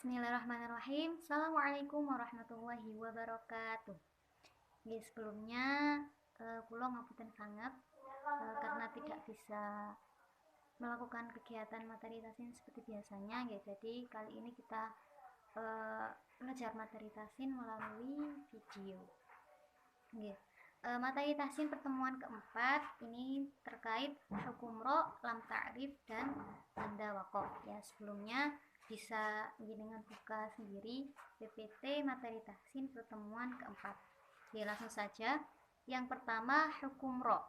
Bismillahirrahmanirrahim. Assalamualaikum warahmatullahi wabarakatuh. Sebelumnya kula ngapunten sangat karena tidak bisa melakukan kegiatan materi tasin seperti biasanya jadi kali ini kita belajar materi tasin melalui video. Materi tasin pertemuan keempat ini terkait hukum ro, lam ta'rif dan tanda wakof. Sebelumnya bisa dengan buka sendiri PPT materi tahsin pertemuan keempat. Langsung saja. Yang pertama hukum ro.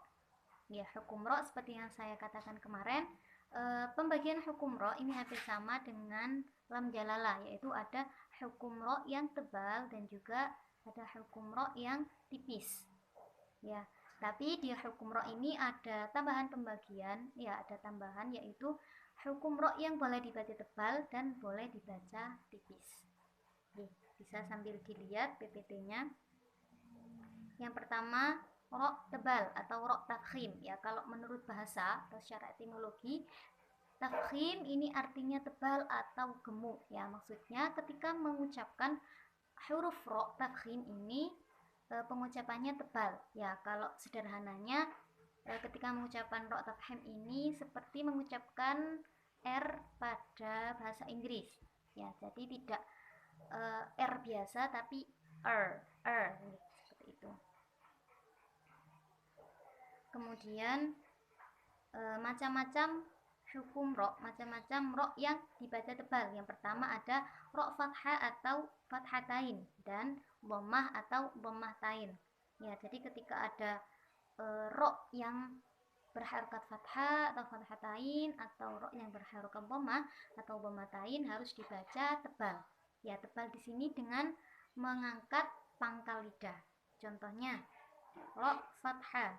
Hukum ro seperti yang saya katakan kemarin, pembagian hukum ro ini hampir sama dengan lam jalalah, yaitu ada hukum ro yang tebal dan juga ada hukum ro yang tipis. Tapi di hukum ro ini ada tambahan pembagian, ada tambahan yaitu hukum ro yang boleh dibaca tebal dan boleh dibaca tipis. Bisa sambil dilihat PPT-nya. Yang pertama, ro tebal atau ro tafkhim. Kalau menurut bahasa atau secara etimologi, tafkhim ini artinya tebal atau gemuk. Maksudnya ketika mengucapkan huruf ro tafkhim ini pengucapannya tebal. Kalau sederhananya ketika mengucapkan ro tafkhim ini seperti mengucapkan R pada bahasa Inggris. Jadi tidak R biasa tapi seperti itu. Kemudian macam-macam hukum ro, macam-macam ro yang dibaca tebal. Yang pertama ada ro fathah atau fathatain dan dhammah atau dhammatain. Jadi ketika ada ro yang berharokat fathah atau fathatain atau ro yang berharokat dhammah atau dhammatain harus dibaca tebal. Tebal di sini dengan mengangkat pangkal lidah. Contohnya ro fathah,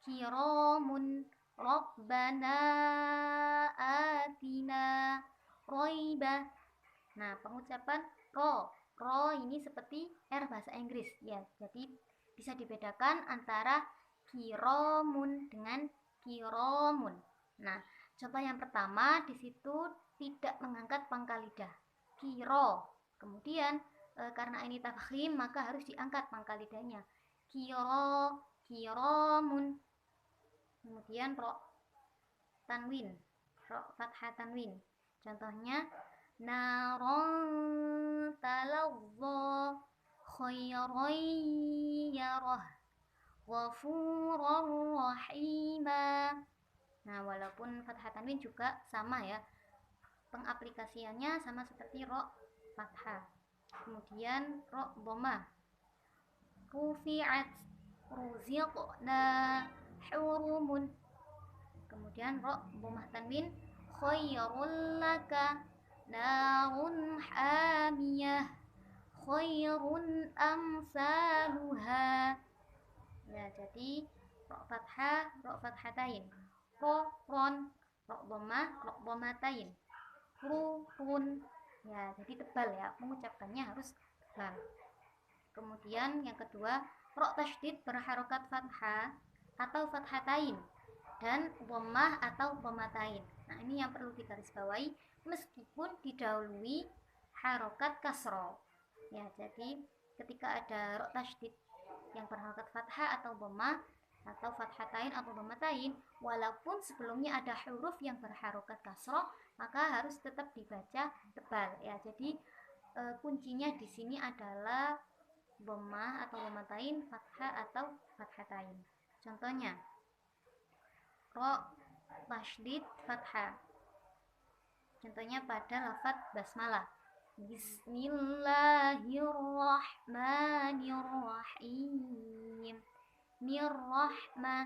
kiramun rabbana atina roiba. Pengucapan ro ini seperti R bahasa Inggris. Jadi bisa dibedakan antara kiramun dengan kiramun. Contoh yang pertama di situ tidak mengangkat pangkal lidah, kiro. Kemudian karena ini tafkhim maka harus diangkat pangkal lidahnya, kiramun. Kemudian ro tanwin, ro fathah tanwin. Contohnya naron talazza khairan yarah ghafurur rahima. Walaupun fathah tanwin juga sama pengaplikasiannya sama seperti ro fathah. Kemudian ro dhammah, rufi'at ruziqna hurumun. Kemudian ro dhammah tanwin, khairul laka narun hamiyah khairun amsaluha. Jadi ro fathah, ro fathatain, ron, ro dhammah, ro dhammatain, run. Jadi tebal mengucapkannya harus tebal. Kemudian yang kedua, ro tasydid berharokat fathah atau fathatain dan dhammah atau dhammatain. Ini yang perlu digarisbawahi meskipun didahului harokat kasro. Jadi ketika ada ro tasydid yang berharokat fathah atau dhammah atau fathatain atau dhammatain, walaupun sebelumnya ada huruf yang berharokat kasro, maka harus tetap dibaca tebal. Jadi kuncinya di sini adalah dhammah atau dhammatain, fathah atau fathatain. Contohnya ro tasydid fathah. Contohnya pada lafaz basmalah, Bismillahirrahmanirrahim, mirrahma.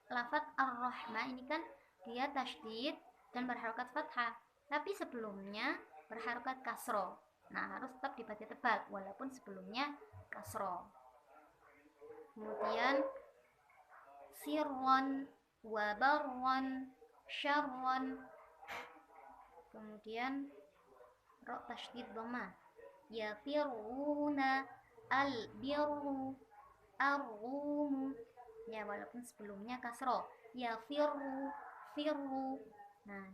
Lafaz ar-rahma ini kan dia tasydid dan berharokat fathah, tapi sebelumnya berharokat kasro. Harus tetap dibaca tebal walaupun sebelumnya kasro. Kemudian sirron, wabarron, syarron. Kemudian ro tasydid dhammah, yafiruna, albirru, arrumu. Walaupun sebelumnya kasro, yafirru, firru.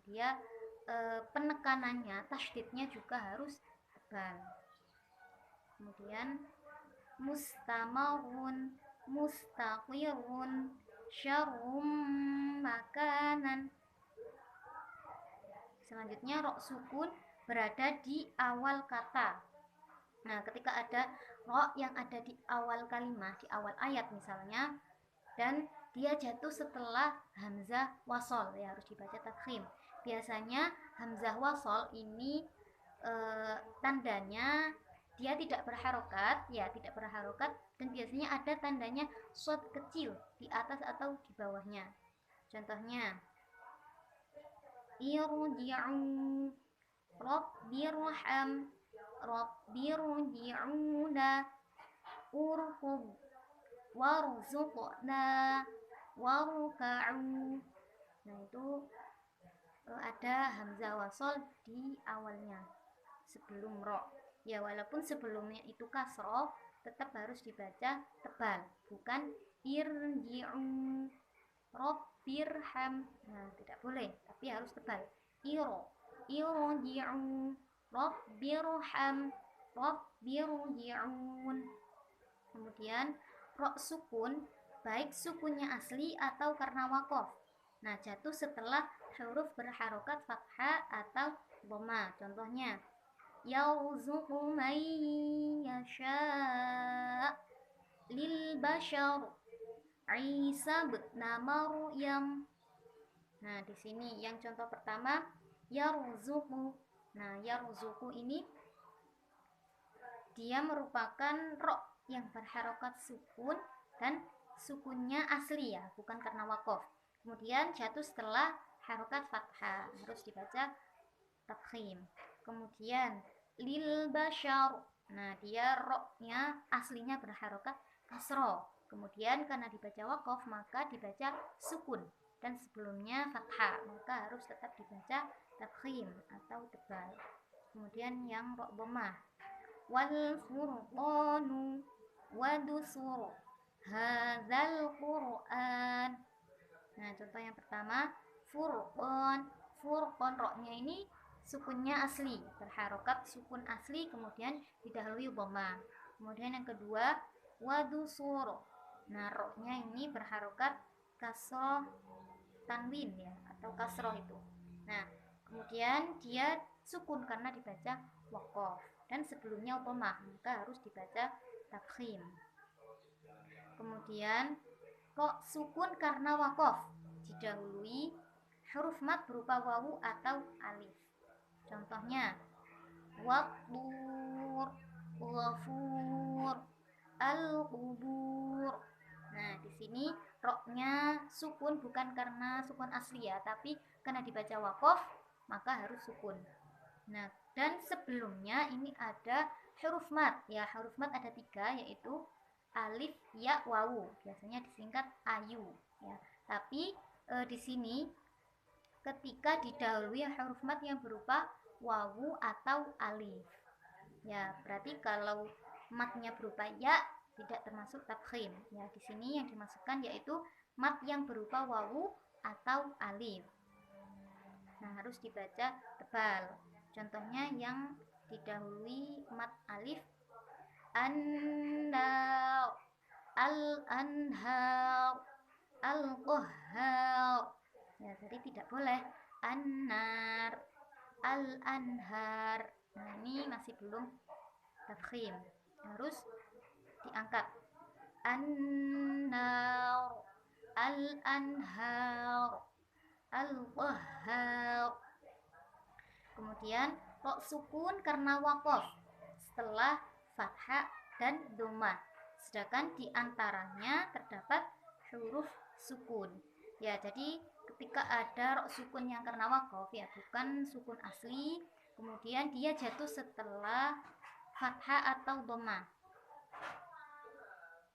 Dia penekanannya, tasydidnya juga harus tebal. Kemudian mustamarun, mustaqirun, syarrum makanan. Selanjutnya ro sukun berada di awal kata. Nah, ketika ada ro yang ada di awal kalimat, di awal ayat misalnya, dan dia jatuh setelah hamzah wasol, ya harus dibaca tafkhim. Biasanya hamzah wasol ini tandanya dia tidak berharokat, ya tidak berharokat, dan biasanya ada tandanya shad kecil di atas atau di bawahnya. Contohnya irji'u, rabbirham, rabbirji'una, urqub, warzuqna, waruka'u. Nah, itu ada hamzah wasol di awalnya sebelum ro. Ya, walaupun sebelumnya itu kasroh, tetap harus dibaca tebal, bukan irji'u, rabbirham. Nah, tidak boleh, tapi harus tebal. Irji'u, rabbirham, rabbirji'un. Kemudian ro sukun, baik sukunnya asli atau karena wakof. Nah, jatuh setelah huruf berharokat fathah atau dhamma. Contohnya yarzuqu man yasha' lil bashar Isa bin Maryam. Nah, di sini yang contoh pertama yarzuqu. Nah, yarzuqu ini dia merupakan ro yang berharokat sukun dan sukunnya asli, ya, bukan karena wakof. Kemudian jatuh setelah harokat fathah, harus dibaca tafkhim. Kemudian lil bashar. Nah, dia ro-nya aslinya berharokat kasro. Kemudian karena dibaca wakof maka dibaca sukun, dan sebelumnya fathah, maka harus tetap dibaca tafkhim atau tebal. Kemudian yang ro dhammah, wal furqanu wadusur hadzal qur'an. Nah, contoh yang pertama furqan. Furqan, ro-nya ini sukunnya asli, berharokat sukun asli, kemudian didahului dhamma. Kemudian yang kedua wadusur. Nah, ro-nya ini berharokat kasroh tanwin, ya, atau kasroh itu. Nah, kemudian dia sukun karena dibaca wakof, dan sebelumnya dhamma, maka harus dibaca tafkhim. Kemudian kok sukun karena wakof didahului huruf mat berupa wawu atau alif. Contohnya waqtur, ghafur, al-qubur. Nah, di sini ro-nya sukun bukan karena sukun asli, ya, tapi karena dibaca wakof maka harus sukun. Nah, dan sebelumnya ini ada huruf mat, ya, huruf mat ada 3, yaitu alif, ya, wawu, biasanya disingkat ayu, ya. Tapi di sini ketika didahului huruf mat yang berupa wawu atau alif, ya, berarti kalau matnya berupa ya tidak termasuk tafkhim, ya. Di sini yang dimasukkan yaitu mat yang berupa wawu atau alif. Nah, harus dibaca tebal. Contohnya yang didahului mat alif, an-nar, al-anhar, al-qahhar. Ya, jadi tidak boleh an-nar, al-anhar. Nah, ini masih belum tafkhim, harus diangkat. An-nar, al-anhar, al-qahhar. Kemudian ro sukun karena wakof setelah fathah dan dhamma, sedangkan di antaranya terdapat huruf sukun. Ya, jadi ketika ada ro sukun yang karena wakof, ya, bukan sukun asli, kemudian dia jatuh setelah fathah atau dhamma.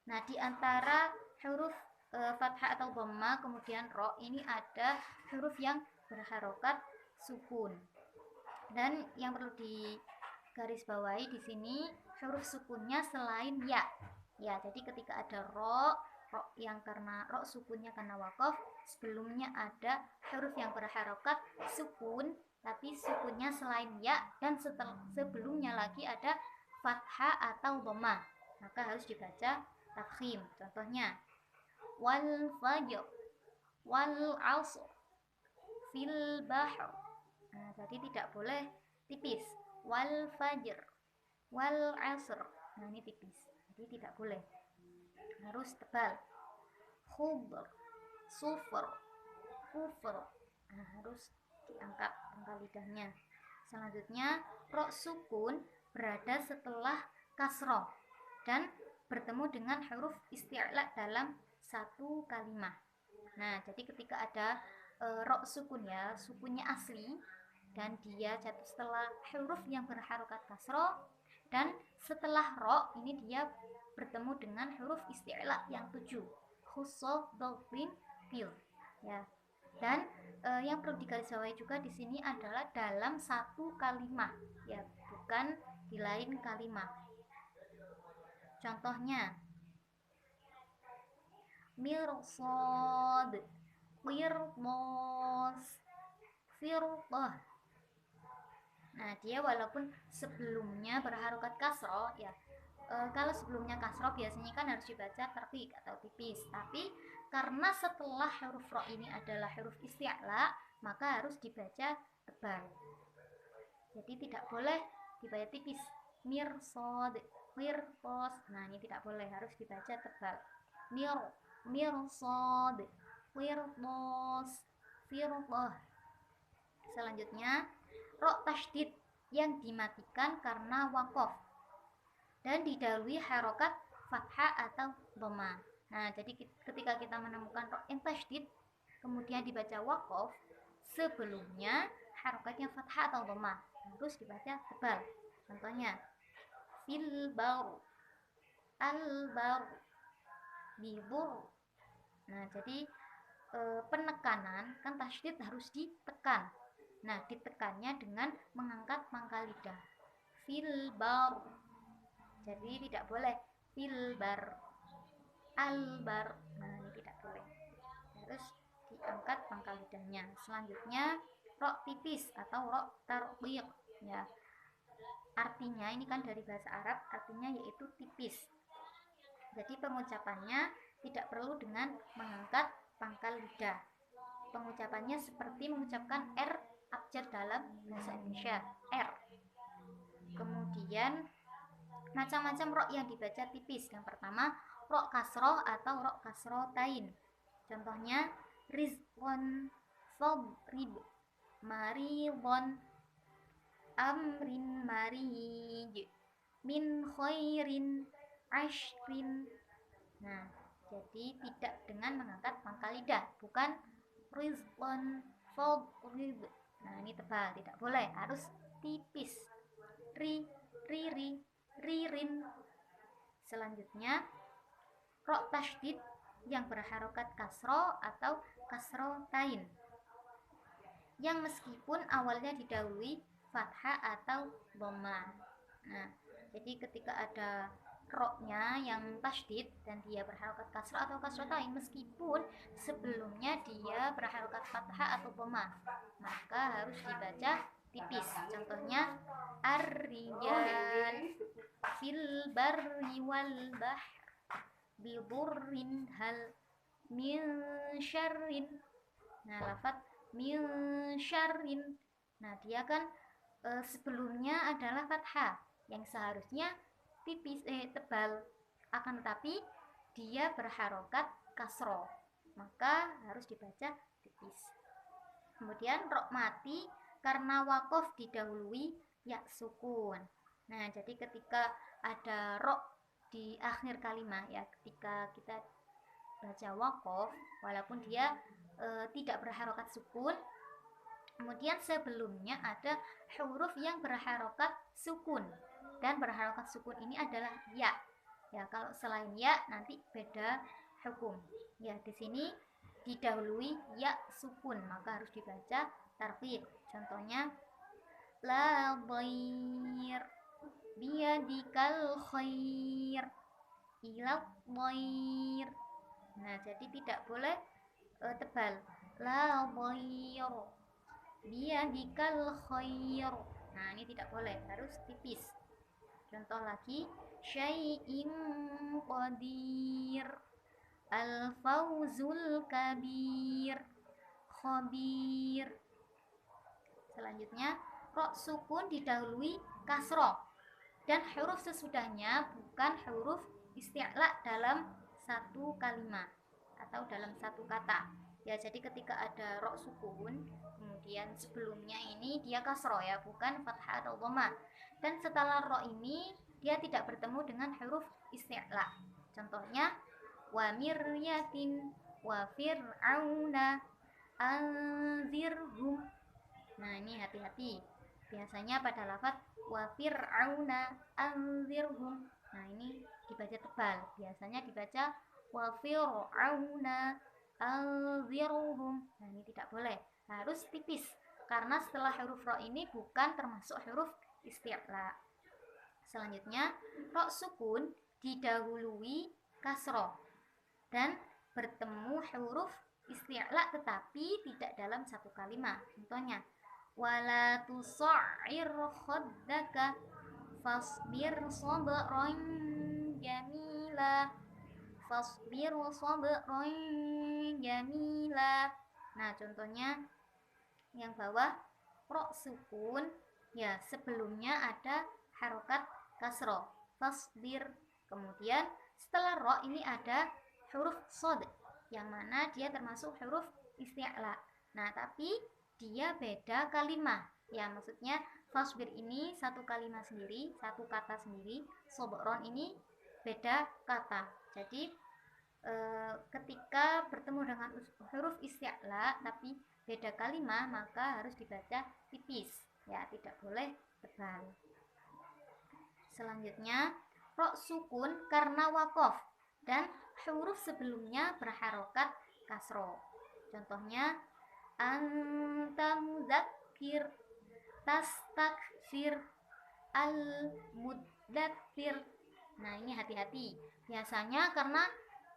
Nah, di antara huruf fathah atau dhamma kemudian ro ini ada huruf yang berharokat sukun. Dan yang perlu digarisbawahi di sini huruf sukunnya selain ya. Ya, jadi ketika ada ro yang karena ro sukunnya karena wakof, sebelumnya ada huruf yang berharokat sukun, tapi sukunnya selain ya dan sebelumnya lagi ada fathah atau dhamma, maka harus dibaca tafkhim. Contohnya wal fajr, wal asr, fil bahr. Nah, jadi tidak boleh tipis. Wal fajr, wal asr. Nah, ini tipis. Jadi tidak boleh. Harus tebal. Khubr, sufr, kufr. Nah, harus diangkat pangkal lidahnya. Selanjutnya, ro sukun berada setelah kasroh dan bertemu dengan huruf isti'la dalam satu kalimat. Nah, jadi ketika ada ro sukun ya, sukunnya asli dan dia jatuh setelah huruf yang berharokat kasroh, dan setelah ro ini dia bertemu dengan huruf isti'la yang 7, khusus, dolphin, fil ya. Dan yang perlu digarisbawahi juga di sini adalah dalam satu kalimat ya, bukan di lain kalimat. Contohnya mirsad, qirtas, firqah. Nah, dia walaupun sebelumnya berharokat kasroh ya, kalau sebelumnya kasroh biasanya kan harus dibaca terqiq atau tipis, tapi karena setelah huruf ro ini adalah huruf isti'la, maka harus dibaca tebal. Jadi tidak boleh dibaca tipis. Mirsad, qirtas. Nah, ini tidak boleh, harus dibaca tebal. Mirsad, qirtas, firqah. Selanjutnya ro tasydid yang dimatikan karena waqaf dan didahului harokat fathah atau dhamma. Nah, jadi ketika kita menemukan ro yang tasydid kemudian dibaca waqaf, sebelumnya harokatnya fathah atau dhamma, harus dibaca tebal. Contohnya fil baru, al baru, bibur. Nah, jadi penekanan kan tasydid harus ditekan. Nah, ditekannya dengan mengangkat pangkal lidah. Fil bar. Jadi tidak boleh fil bar, al bar. Nah, ini tidak boleh. Harus diangkat pangkal lidahnya. Selanjutnya ro tipis atau ro tarqiq ya. Artinya ini kan dari bahasa Arab, artinya yaitu tipis. Jadi pengucapannya tidak perlu dengan mengangkat pangkal lidah. Pengucapannya seperti mengucapkan R abjad dalam bahasa Indonesia, R. Kemudian macam-macam ro yang dibaca tipis. Yang pertama ro kasroh atau ro kasrotain. Contohnya rizqon, fabrib, maridon, amrin marij, min khairin, ashrin. Nah, jadi tidak dengan mengangkat pangkal lidah, bukan rizqon, fabrib. Nah, ini tebal, tidak boleh, harus tipis. Riri, ririn. Selanjutnya ro tasydid yang berharokat kasro atau kasrotain, yang meskipun awalnya didahului fathah atau dhamma. Nah, jadi ketika ada ro-nya yang tasydid dan dia berharokat kasro atau kasrotain, meskipun sebelumnya dia berharokat fathah atau dhamma, maka harus dibaca tipis. Contohnya ar-rijal fil barri wal bahr bidurrin hal min syarrin. Nah, lafaz min syarrin. Nah, dia kan sebelumnya adalah fathah yang seharusnya tipis tebal, akan tetapi dia berharokat kasro, maka harus dibaca tipis. Kemudian ro mati karena wakof didahului ya sukun. Nah, jadi ketika ada ro di akhir kalimat ya, ketika kita baca wakof walaupun dia tidak berharokat sukun, kemudian sebelumnya ada huruf yang berharokat sukun, dan berharokat sukun ini adalah ya. Ya, kalau selain ya nanti beda hukum. Ya, di sini didahului ya sukun, maka harus dibaca tarqiq. Contohnya la dhair biyadikal khair ila dhair. Nah, jadi tidak boleh tebal la dhair. biyadikal khair. Nah, ini tidak boleh, harus tipis. Contoh lagi, syai'in qadir, al fauzul kabir, khabir. Selanjutnya, ro sukun didahului kasroh dan huruf sesudahnya bukan huruf isti'la dalam satu kalimat atau dalam satu kata. Ya, jadi ketika ada ro sukun, kemudian sebelumnya ini dia kasroh ya, bukan fathah atau dhammah. Dan setelah ro ini dia tidak bertemu dengan huruf isti'la. Contohnya, wa miryatin wa fir'auna anzirhum. Nah, ini hati-hati. Biasanya pada lafaz wa fir'auna anzirhum. Nah, ini dibaca tebal. Biasanya dibaca wa fir'auna anzirhum. Nah, ini tidak boleh. Harus tipis. Karena setelah huruf ro ini bukan termasuk huruf isti'la. Selanjutnya, ro sukun didahului kasroh dan bertemu huruf isti'la tetapi tidak dalam satu kalimat. Contohnya, wala tusa'ir khaddaka fasbir sabran jamila, fasbir sabran jamila. Nah, contohnya yang bawah ro sukun ya, sebelumnya ada harokat kasroh fasbir, kemudian setelah ro ini ada huruf sod yang mana dia termasuk huruf isti'la. Nah, tapi dia beda kalimat ya, maksudnya fasbir ini satu kalimat sendiri, satu kata sendiri, sobron ini beda kata. Jadi ketika bertemu dengan huruf isti'la tapi beda kalimat, maka harus dibaca tipis ya, tidak boleh tebal. Selanjutnya, ro sukun karena wakof dan huruf sebelumnya berharokat kasro. Contohnya, anta mudzakir, tastakfir, al muddatsir. Nah, ini hati-hati. Biasanya karena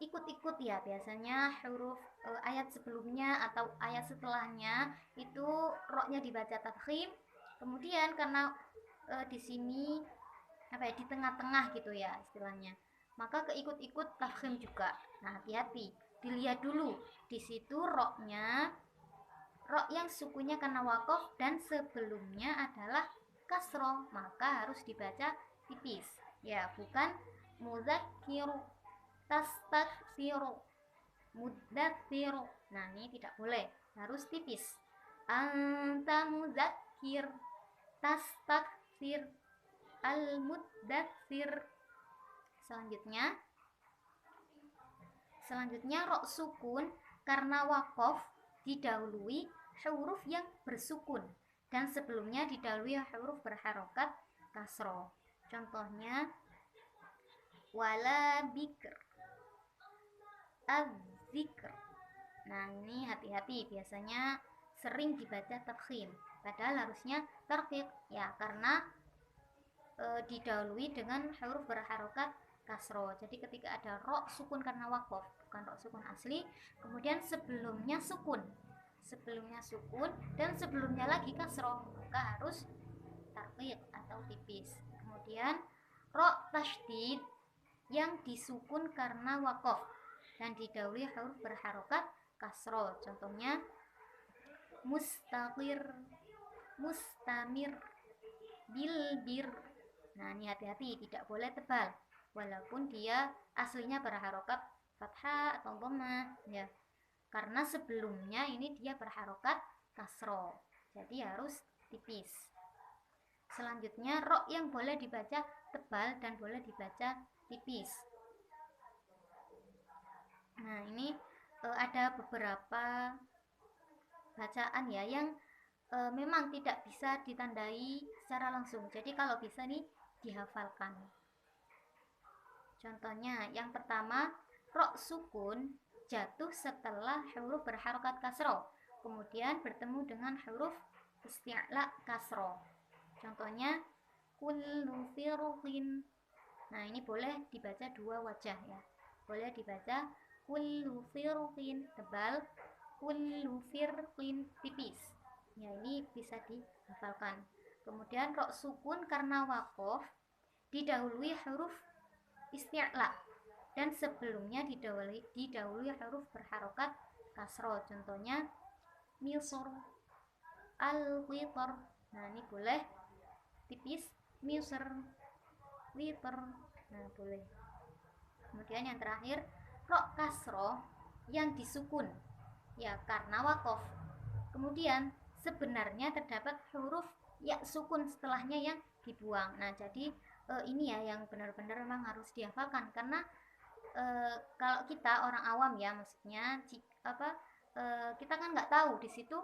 ikut-ikut ya, biasanya huruf ayat sebelumnya atau ayat setelahnya itu ro-nya dibaca tafkhim. Kemudian karena di sini apa ya, di tengah-tengah gitu ya istilahnya, maka keikut-ikut tafkhim juga. Nah, hati-hati, dilihat dulu di situ ro-nya, ro yang sukunya karena wakof dan sebelumnya adalah kasro, maka harus dibaca tipis ya, bukan mudzakiru, tastakfiru, muddatsiru. Nah, ini tidak boleh, harus tipis. Anta mudzakir, tastakfir, al muddatsir. Selanjutnya ro sukun karena wakof didahului huruf yang bersukun dan sebelumnya didahului huruf berharokat kasro. Contohnya, wala bikr, az-zikr. Nah, ini hati-hati, biasanya sering dibaca tafkhim padahal harusnya tarqiq ya, karena didahului dengan huruf berharokat kasro. Jadi ketika ada ro sukun karena wakof, bukan ro sukun asli, kemudian sebelumnya sukun dan sebelumnya lagi kasro, maka harus tarqiq atau tipis. Kemudian ro tasydid yang disukun karena wakof dan didahului huruf berharokat kasro. Contohnya, mustaqir, mustamir, bilbir. Nah, ini hati-hati, tidak boleh tebal walaupun dia aslinya berharokat fathah atau dhammah ya, karena sebelumnya ini dia berharokat kasro, jadi harus tipis. Selanjutnya, ro yang boleh dibaca tebal dan boleh dibaca tipis. Nah, ini ada beberapa bacaan ya yang memang tidak bisa ditandai secara langsung, jadi kalau bisa nih dihafalkan. Contohnya, yang pertama, ro sukun jatuh setelah huruf berharokat kasro, kemudian bertemu dengan huruf isti'la kasro. Contohnya, kullu firqin. Nah, ini boleh dibaca dua wajah ya, boleh dibaca kullu firqin tebal, kullu firqin tipis. Ya, ini bisa dihafalkan. Kemudian ro sukun karena wakof didahului huruf isti'la dan sebelumnya didahului huruf berharokat kasro. Contohnya misur, al-witor. Nah, ini boleh tipis, misur, witor. Nah, boleh. Kemudian yang terakhir ro kasro yang disukun, ya karena wakof. Kemudian sebenarnya terdapat huruf ya sukun setelahnya yang dibuang. Nah, jadi ini ya yang benar-benar memang harus dihafalkan, karena kalau kita orang awam ya, maksudnya kita kan nggak tahu di situ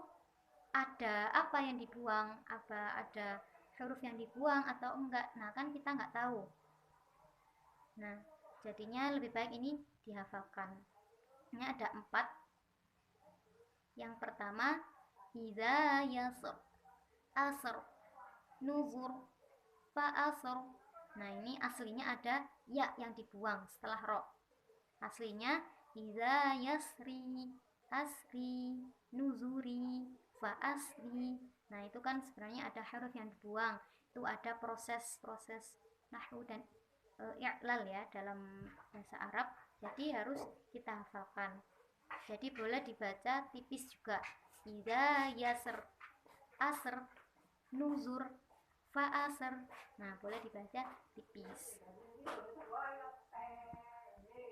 ada apa yang dibuang, apa ada huruf yang dibuang atau enggak. Nah, kan kita nggak tahu. Nah, jadinya lebih baik ini dihafalkan. Ini ada 4. Yang pertama, idza yasr, asr, nuzur, fa asr. Nah, ini aslinya ada ya yang dibuang setelah ro. Aslinya idza yasri, asri, nuzuri, fa asri. Nah, itu kan sebenarnya ada huruf yang dibuang. Itu ada proses-proses nahwu dan i'lal ya dalam bahasa Arab. Jadi harus kita hafalkan. Jadi boleh dibaca tipis juga. Idza yasr, asr, nuzur, fa asr. Nah, boleh dibaca tipis.